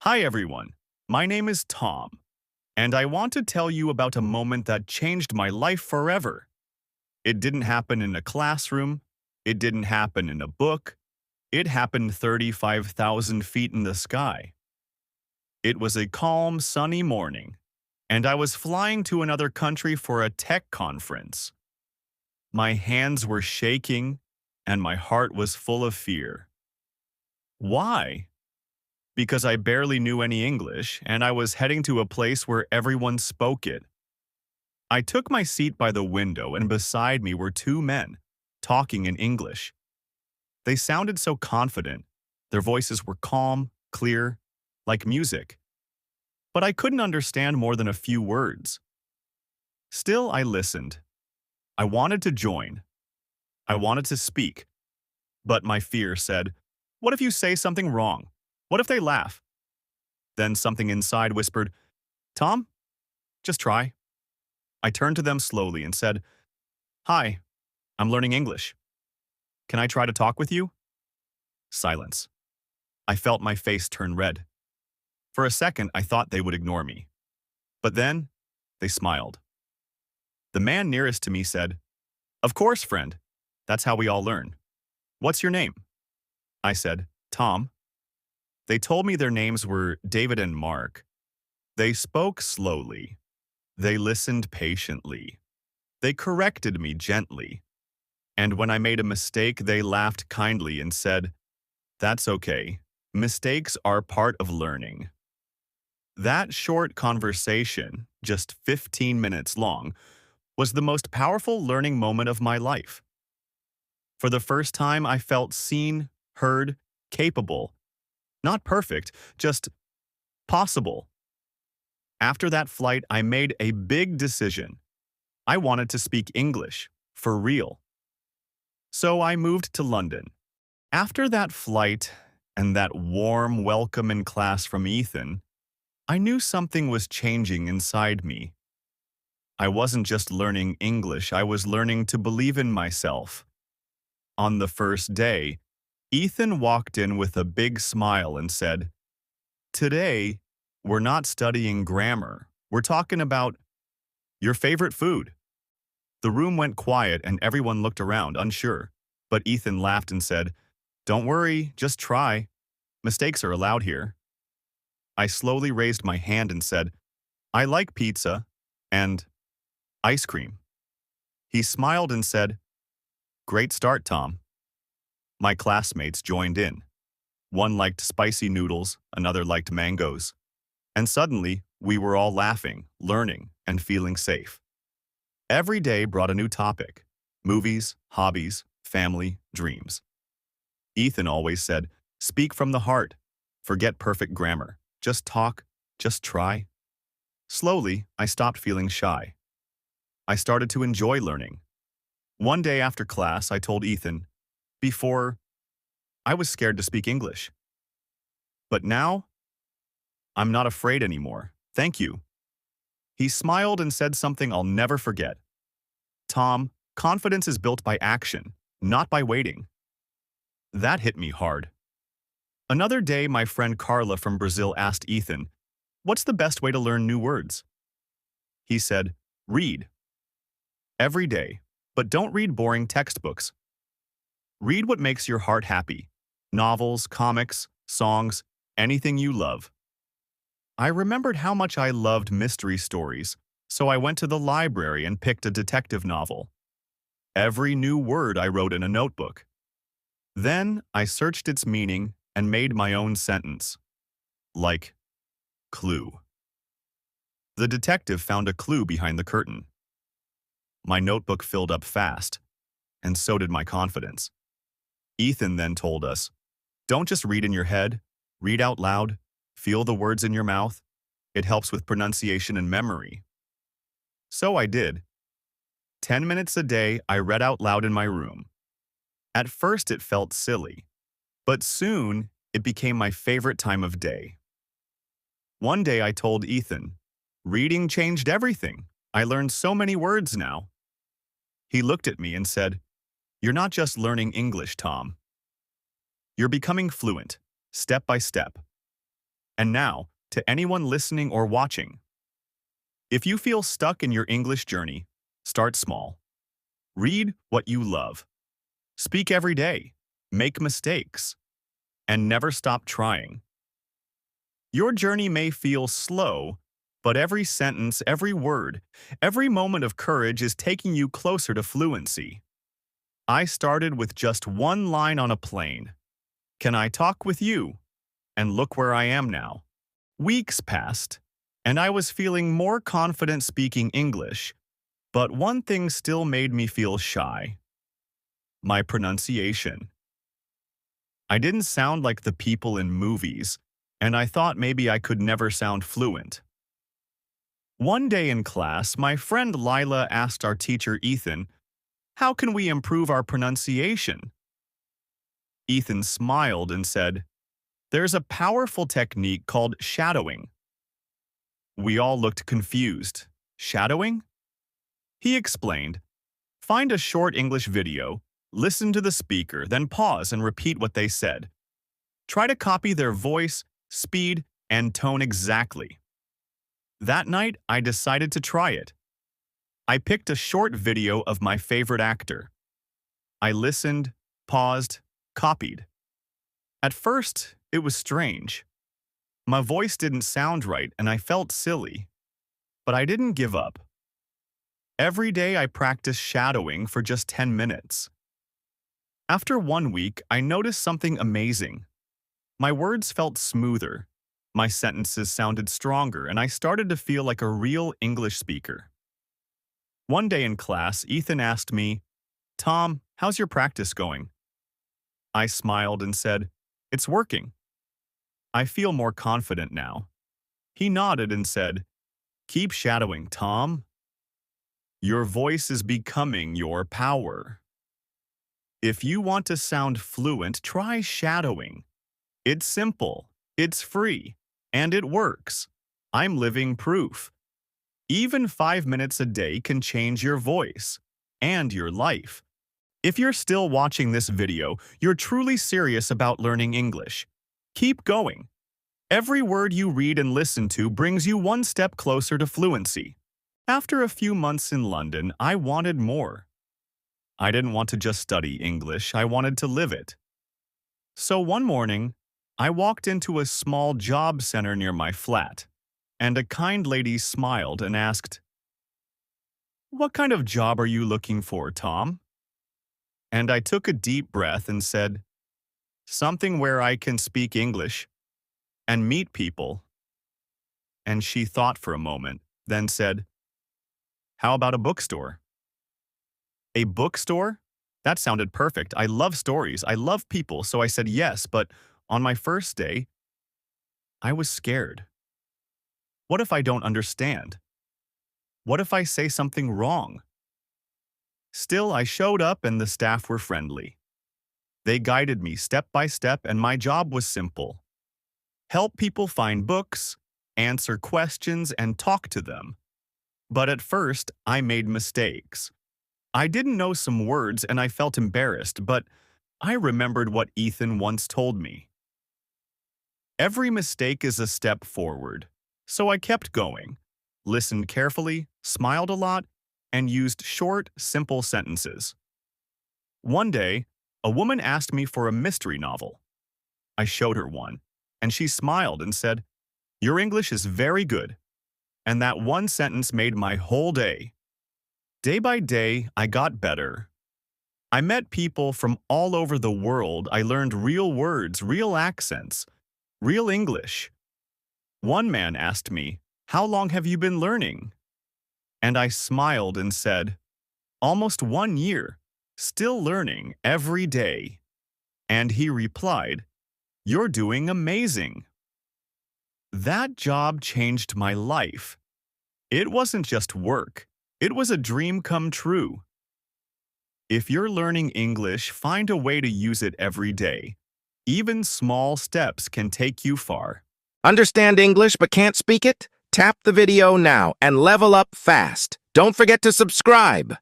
Hi everyone, my name is Tom, and I want to tell you about a moment that changed my life forever. It didn't happen in a classroom, it didn't happen in a book, it happened 35,000 feet in the sky. It was a calm, sunny morning, and I was flying to another country for a tech conference. My hands were shaking, and my heart was full of fear. Why? Because I barely knew any English, and I was heading to a place where everyone spoke it. I took my seat by the window, and beside me were two men, talking in English. They sounded so confident. Their voices were calm, clear, like music. But I couldn't understand more than a few words. Still, I listened. I wanted to join. I wanted to speak. But my fear said, "What if you say something wrong? What if they laugh?" Then something inside whispered, "Tom, just try." I turned to them slowly and said, "Hi, I'm learning English. Can I try to talk with you?" Silence. I felt my face turn red. For a second, I thought they would ignore me. But then, they smiled. The man nearest to me said, "Of course, friend. That's how we all learn. What's your name?" I said, "Tom." They told me their names were David and Mark. They spoke slowly. They listened patiently. They corrected me gently. And when I made a mistake, they laughed kindly and said, "That's okay. Mistakes are part of learning." That short conversation, just 15 minutes long, was the most powerful learning moment of my life. For the first time, I felt seen, heard, capable. Not perfect, just possible. After that flight, I made a big decision. I wanted to speak English, for real. So I moved to London. After that flight and that warm welcome in class from Ethan, I knew something was changing inside me. I wasn't just learning English, I was learning to believe in myself. On the first day, Ethan walked in with a big smile and said, "Today, we're not studying grammar. We're talking about your favorite food." The room went quiet and everyone looked around, unsure. But Ethan laughed and said, "Don't worry, just try. Mistakes are allowed here." I slowly raised my hand and said, "I like pizza and ice cream." He smiled and said, "Great start, Tom." My classmates joined in. One liked spicy noodles, another liked mangoes. And suddenly, we were all laughing, learning, and feeling safe. Every day brought a new topic: movies, hobbies, family, dreams. Ethan always said, "Speak from the heart. Forget perfect grammar. Just talk. Just try." Slowly, I stopped feeling shy. I started to enjoy learning. One day after class, I told Ethan, "Before, I was scared to speak English. But now, I'm not afraid anymore. Thank you." He smiled and said something I'll never forget. "Tom, confidence is built by action, not by waiting." That hit me hard. Another day, my friend Carla from Brazil asked Ethan, "What's the best way to learn new words?" He said, "Read. Every day. But don't read boring textbooks. Read what makes your heart happy. Novels, comics, songs, anything you love." I remembered how much I loved mystery stories, so I went to the library and picked a detective novel. Every new word I wrote in a notebook. Then I searched its meaning and made my own sentence. Like, clue. The detective found a clue behind the curtain. My notebook filled up fast, and so did my confidence. Ethan then told us, "Don't just read in your head, read out loud, feel the words in your mouth. It helps with pronunciation and memory." So I did. 10 minutes a day, I read out loud in my room. At first, it felt silly, but soon it became my favorite time of day. One day, I told Ethan, "Reading changed everything. I learned so many words now." He looked at me and said, "You're not just learning English, Tom. You're becoming fluent, step by step." And now, to anyone listening or watching, if you feel stuck in your English journey, start small. Read what you love. Speak every day. Make mistakes. And never stop trying. Your journey may feel slow, but every sentence, every word, every moment of courage is taking you closer to fluency. I started with just one line on a plane. Can I talk with you? And look where I am now. Weeks passed, and I was feeling more confident speaking English, but one thing still made me feel shy. My pronunciation. I didn't sound like the people in movies, and I thought maybe I could never sound fluent. One day in class, my friend Lila asked our teacher Ethan, "How can we improve our pronunciation?" Ethan smiled and said, "There's a powerful technique called shadowing." We all looked confused. Shadowing? He explained, "Find a short English video, listen to the speaker, then pause and repeat what they said. Try to copy their voice, speed, and tone exactly." That night, I decided to try it. I picked a short video of my favorite actor. I listened, paused, copied. At first, it was strange. My voice didn't sound right and I felt silly. But I didn't give up. Every day I practiced shadowing for just 10 minutes. After 1 week, I noticed something amazing. My words felt smoother, my sentences sounded stronger, and I started to feel like a real English speaker. One day in class, Ethan asked me, "Tom, how's your practice going?" I smiled and said, "It's working. I feel more confident now." He nodded and said, "Keep shadowing, Tom. Your voice is becoming your power. If you want to sound fluent, try shadowing. It's simple, it's free, and it works. I'm living proof. Even 5 minutes a day can change your voice and your life." If you're still watching this video, you're truly serious about learning English. Keep going. Every word you read and listen to brings you one step closer to fluency. After a few months in London, I wanted more. I didn't want to just study English, I wanted to live it. So one morning, I walked into a small job center near my flat, and a kind lady smiled and asked, "What kind of job are you looking for, Tom?" And I took a deep breath and said, "Something where I can speak English and meet people." And she thought for a moment, then said, "How about a bookstore?" A bookstore? That sounded perfect. I love stories. I love people, so I said yes, but on my first day, I was scared. What if I don't understand? What if I say something wrong? Still, I showed up and the staff were friendly. They guided me step by step and my job was simple. Help people find books, answer questions, and talk to them. But at first, I made mistakes. I didn't know some words and I felt embarrassed, but I remembered what Ethan once told me. Every mistake is a step forward. So I kept going, listened carefully, smiled a lot, and used short, simple sentences. One day, a woman asked me for a mystery novel. I showed her one, and she smiled and said, "Your English is very good." And that one sentence made my whole day. Day by day, I got better. I met people from all over the world. I learned real words, real accents, real English. One man asked me, "How long have you been learning?" And I smiled and said, "Almost 1 year, still learning every day." And he replied, "You're doing amazing." That job changed my life. It wasn't just work, it was a dream come true. If you're learning English, find a way to use it every day. Even small steps can take you far. Understand English but can't speak it? Tap the video now and level up fast. Don't forget to subscribe.